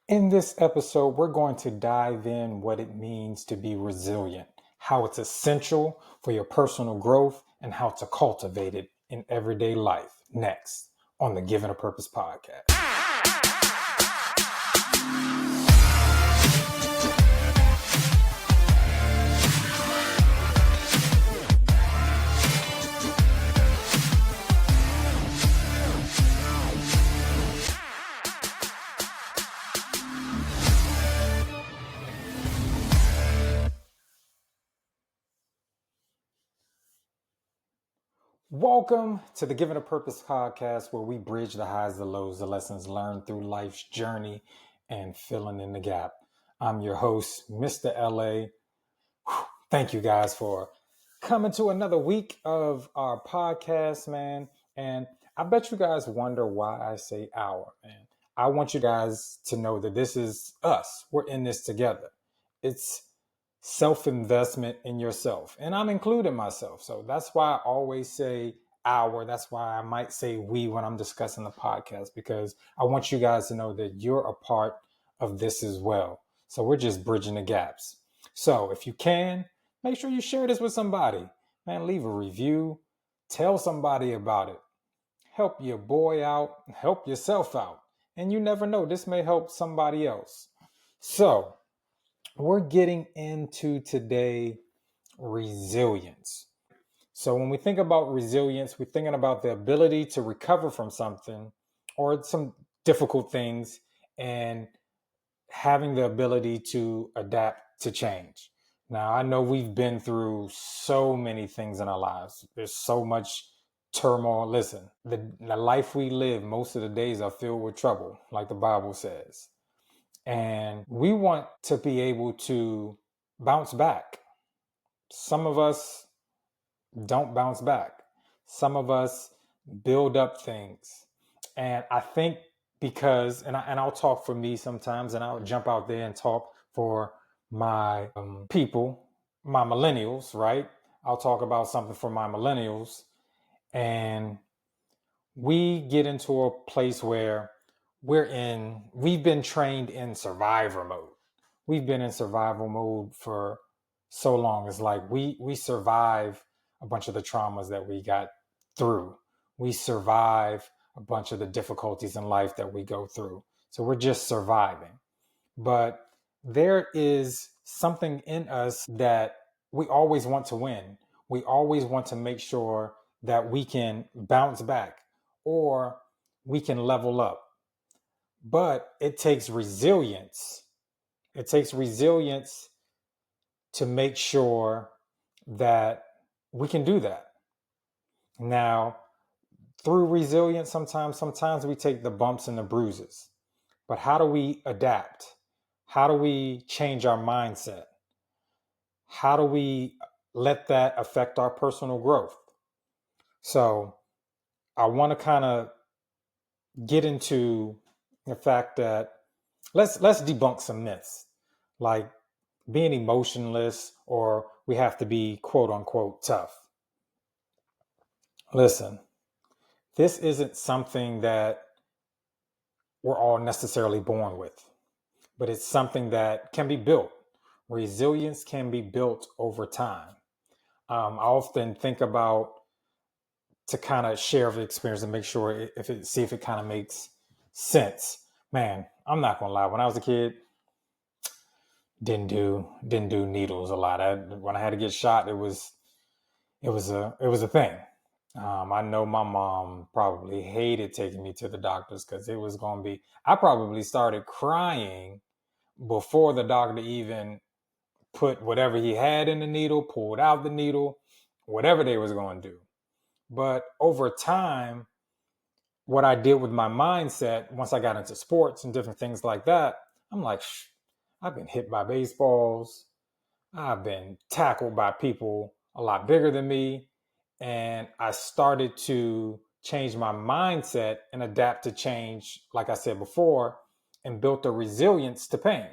In this episode, we're going to dive in what it means to be resilient, how it's essential for your personal growth, and how to cultivate it in everyday life. Next on the Given a Purpose podcast. Welcome to the Given a Purpose podcast, where we bridge the highs, the lows, the lessons learned through life's journey and filling in the gap. I'm your host, Mr. LA. Thank you guys for coming to another week of our podcast, man. And I bet you guys wonder why I say our, man. I want you guys to know that this is us. We're in this together. It's self-investment in yourself. And I'm including myself. So that's why I always say our. That's why I might say we when I'm discussing the podcast, because I want you guys to know that you're a part of this as well. So we're just bridging the gaps. So if you can, make sure you share this with somebody. Man, leave a review. Tell somebody about it. Help your boy out. Help yourself out. And you never know, this may help somebody else. So we're getting into today resilience. So when we think about resilience, we're thinking about the ability to recover from something or some difficult things and having the ability to adapt to change. Now, I know we've been through so many things in our lives. There's so much turmoil. Listen, the life we live, most of the days are filled with trouble, like the Bible says. And we want to be able to bounce back. Some of us don't bounce back. Some of us build up things. And I think because, and I'll talk for me sometimes, and I'll jump out there and talk for my people, my millennials, right? I'll talk about something for my millennials. And we get into a place where we've been trained in survivor mode. We've been in survival mode for so long. It's like we survive a bunch of the traumas that we got through. We survive a bunch of the difficulties in life that we go through. So we're just surviving. But there is something in us that we always want to win. We always want to make sure that we can bounce back or we can level up. But it takes resilience. It takes resilience to make sure that we can do that. Now, through resilience, sometimes we take the bumps and the bruises. But how do we adapt? How do we change our mindset? How do we let that affect our personal growth? So I want to kind of get into the fact that let's debunk some myths, like being emotionless or we have to be quote unquote tough. Listen, this isn't something that we're all necessarily born with, but it's something that can be built. Resilience can be built over time. I often think about, to kind of share the experience and make sure see if it kind of makes sense. Man, I'm not gonna lie. When I was a kid, didn't do needles a lot. When I had to get shot, it was a thing. I know my mom probably hated taking me to the doctors because it was going to be, I probably started crying before the doctor even put whatever he had in the needle, pulled out the needle, whatever they was going to do. But over time, what I did with my mindset, once I got into sports and different things like that, I'm like, I've been hit by baseballs. I've been tackled by people a lot bigger than me. And I started to change my mindset and adapt to change, like I said before, and built a resilience to pain.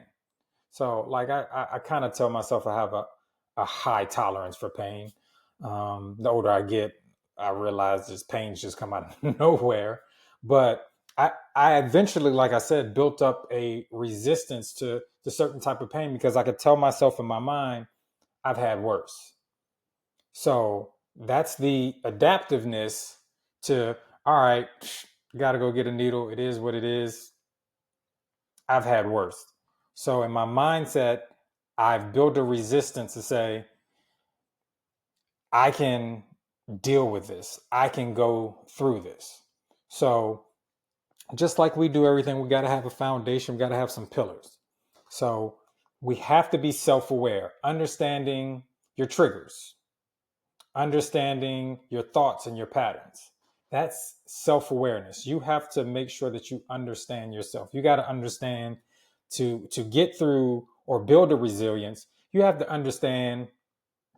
So like I kind of tell myself I have a high tolerance for pain. The older I get, I realize this pains just come out of nowhere. But I eventually, like I said, built up a resistance to certain type of pain because I could tell myself in my mind, I've had worse. So that's the adaptiveness to, all right, got to go get a needle. It is what it is. I've had worse. So in my mindset, I've built a resistance to say, I can deal with this. I can go through this. So just like we do everything, we got to have a foundation, we got to have some pillars. So we have to be self aware, understanding your triggers, understanding your thoughts and your patterns. That's self awareness. You have to make sure that you understand yourself. You got to understand to get through or build a resilience. You have to understand,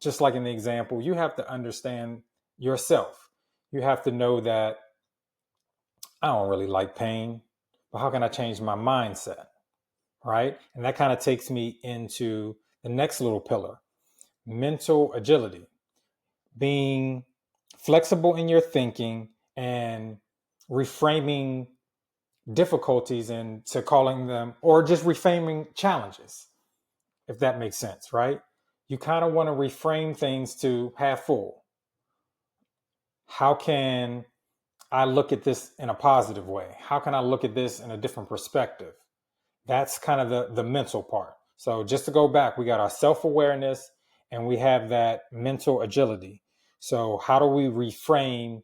just like in the example, you have to understand yourself. You have to know that I don't really like pain, but how can I change my mindset? Right. And that kind of takes me into the next little pillar, mental agility, being flexible in your thinking and reframing difficulties into calling them, or just reframing challenges, if that makes sense. Right. You kind of want to reframe things to half full. How can I look at this in a positive way? How can I look at this in a different perspective? That's kind of the mental part. So just to go back, we got our self-awareness and we have that mental agility. So how do we reframe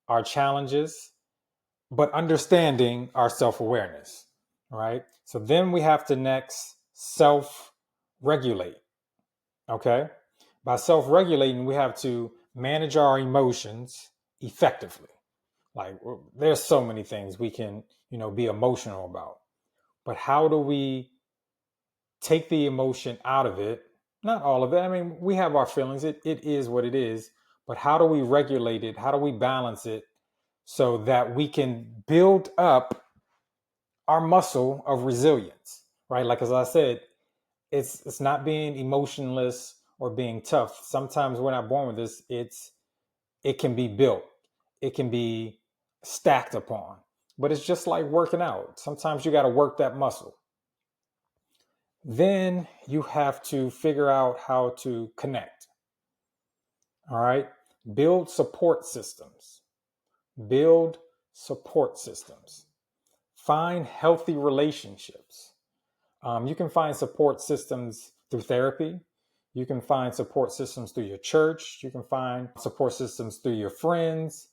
our challenges, but understanding our self-awareness, right? So then we have to next self-regulate, okay? By self-regulating, we have to manage our emotions effectively. Like there's so many things we can, be emotional about. But how do we take the emotion out of it? Not all of it. I mean, we have our feelings. It is what it is. But how do we regulate it? How do we balance it so that we can build up our muscle of resilience, right? Like as I said, it's not being emotionless or being tough. Sometimes we're not born with this. It can be built. It can be stacked upon. But it's just like working out. Sometimes you got to work that muscle. Then you have to figure out how to connect. All right. Build support systems. Build support systems. Find healthy relationships. You can find support systems through therapy. You can find support systems through your church. You can find support systems through your friends.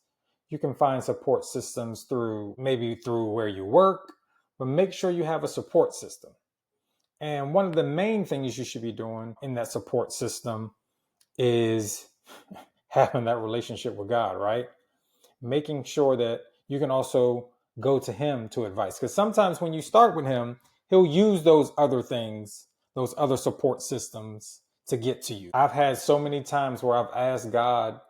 You can find support systems through where you work, but make sure you have a support system. And one of the main things you should be doing in that support system is having that relationship with God, right? Making sure that you can also go to Him to advice. Because sometimes when you start with Him, He'll use those other things, those other support systems to get to you. I've had so many times where I've asked God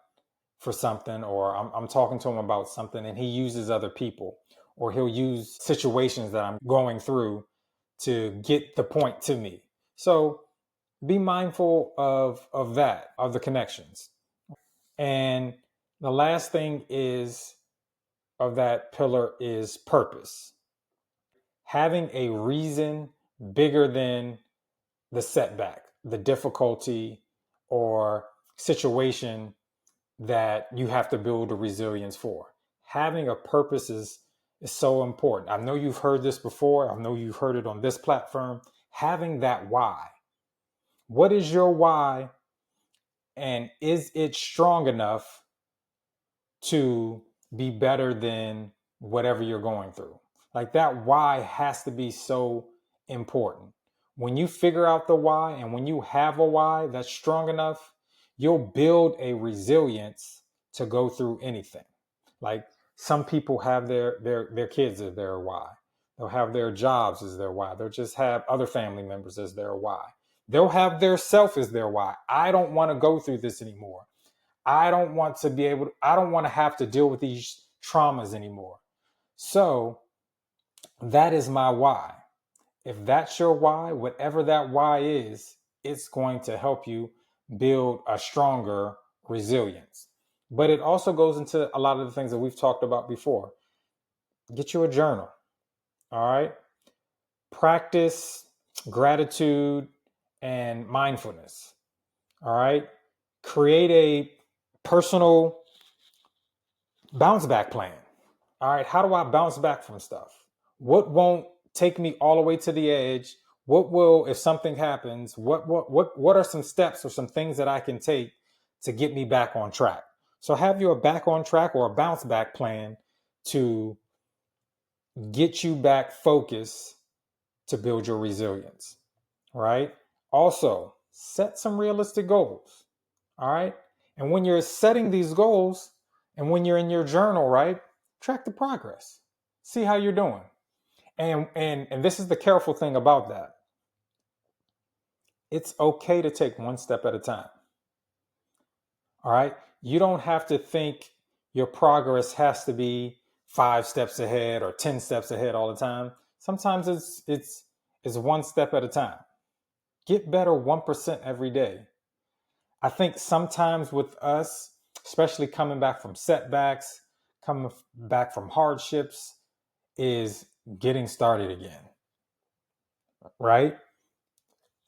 for something, or I'm talking to Him about something, and He uses other people, or He'll use situations that I'm going through to get the point to me. So be mindful of that, of the connections. And the last thing is of that pillar is purpose. Having a reason bigger than the setback, the difficulty or situation that you have to build a resilience for. Having a purpose is so important. I know you've heard this before. I know you've heard it on this platform. Having that why. What is your why? And is it strong enough to be better than whatever you're going through? Like that why has to be so important. When you figure out the why and when you have a why that's strong enough, you'll build a resilience to go through anything. Like some people have their kids as their why. They'll have their jobs as their why. They'll just have other family members as their why. They'll have their self as their why. I don't want to go through this anymore. I don't want to have to deal with these traumas anymore. So that is my why. If that's your why, whatever that why is, it's going to help you build a stronger resilience. But it also goes into a lot of the things that we've talked about before. Get you a journal. All right. Practice gratitude and mindfulness. All right. Create a personal bounce back plan. All right. How do I bounce back from stuff? What won't take me all the way to the edge? What will, if something happens, what are some steps or some things that I can take to get me back on track? So have you a back on track or a bounce back plan to get you back focused to build your resilience, right? Also, set some realistic goals, all right? And when you're setting these goals and when you're in your journal, right, track the progress. See how you're doing. And this is the careful thing about that. It's okay to take one step at a time. All right? You don't have to think your progress has to be 5 steps ahead or 10 steps ahead all the time. Sometimes it's one step at a time. Get better 1% every day. I think sometimes with us, especially coming back from setbacks, coming back from hardships, is getting started again, right?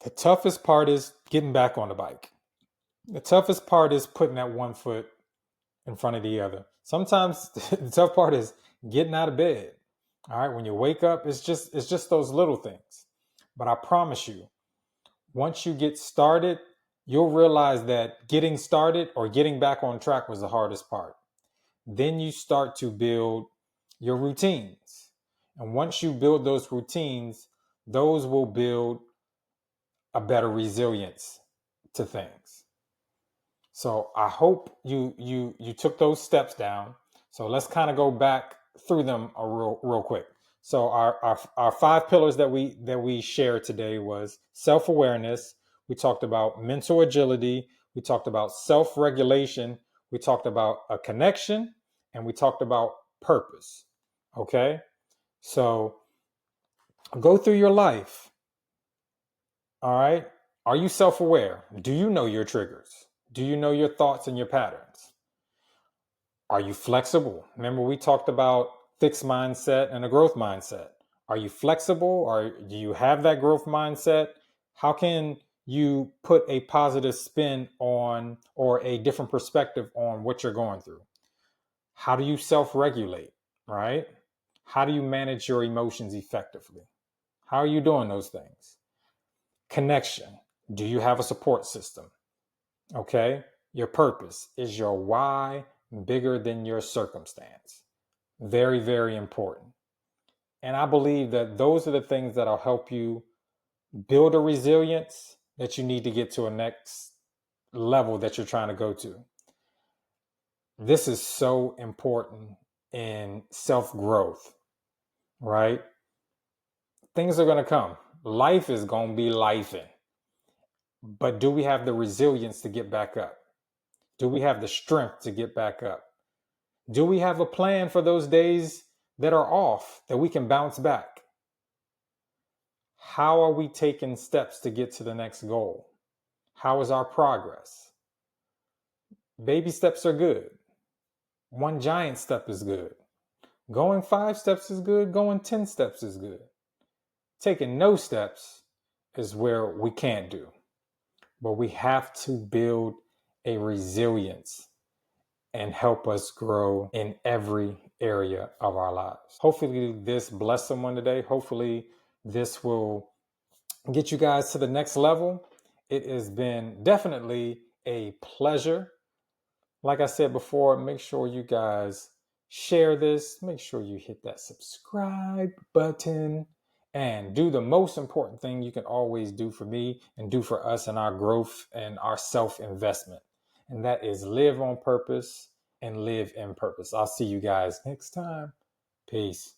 The toughest part is getting back on the bike. The toughest part is putting that one foot in front of the other. Sometimes the tough part is getting out of bed. All right, when you wake up, it's just those little things. But I promise you, once you get started, you'll realize that getting started or getting back on track was the hardest part. Then you start to build your routines. And once you build those routines, those will build a better resilience to things. So I hope you took those steps down. So let's kind of go back through them real quick. So our 5 pillars that we shared today was self-awareness. We talked about mental agility. We talked about self-regulation. We talked about a connection, and we talked about purpose. Okay, so go through your life. All right. Are you self-aware? Do you know your triggers? Do you know your thoughts and your patterns? Are you flexible? Remember, we talked about fixed mindset and a growth mindset. Are you flexible, or do you have that growth mindset? How can you put a positive spin on or a different perspective on what you're going through? How do you self-regulate, right? How do you manage your emotions effectively? How are you doing those things? Connection. Do you have a support system? Okay. Your purpose. Is your why bigger than your circumstance? Very, very important. And I believe that those are the things that'll help you build a resilience that you need to get to a next level that you're trying to go to. This is so important in self-growth, right? Things are going to come. Life is going to be lifing. But do we have the resilience to get back up? Do we have the strength to get back up? Do we have a plan for those days that are off that we can bounce back? How are we taking steps to get to the next goal? How is our progress? Baby steps are good. One giant step is good. Going 5 steps is good. Going 10 steps is good. Taking no steps is where we can't do. But we have to build a resilience and help us grow in every area of our lives. Hopefully this blessed someone today. Hopefully this will get you guys to the next level. It has been definitely a pleasure. Like I said before, make sure you guys share this. Make sure you hit that subscribe button and do the most important thing you can always do for me and do for us in our growth and our self-investment. And that is live on purpose and live in purpose. I'll see you guys next time. Peace.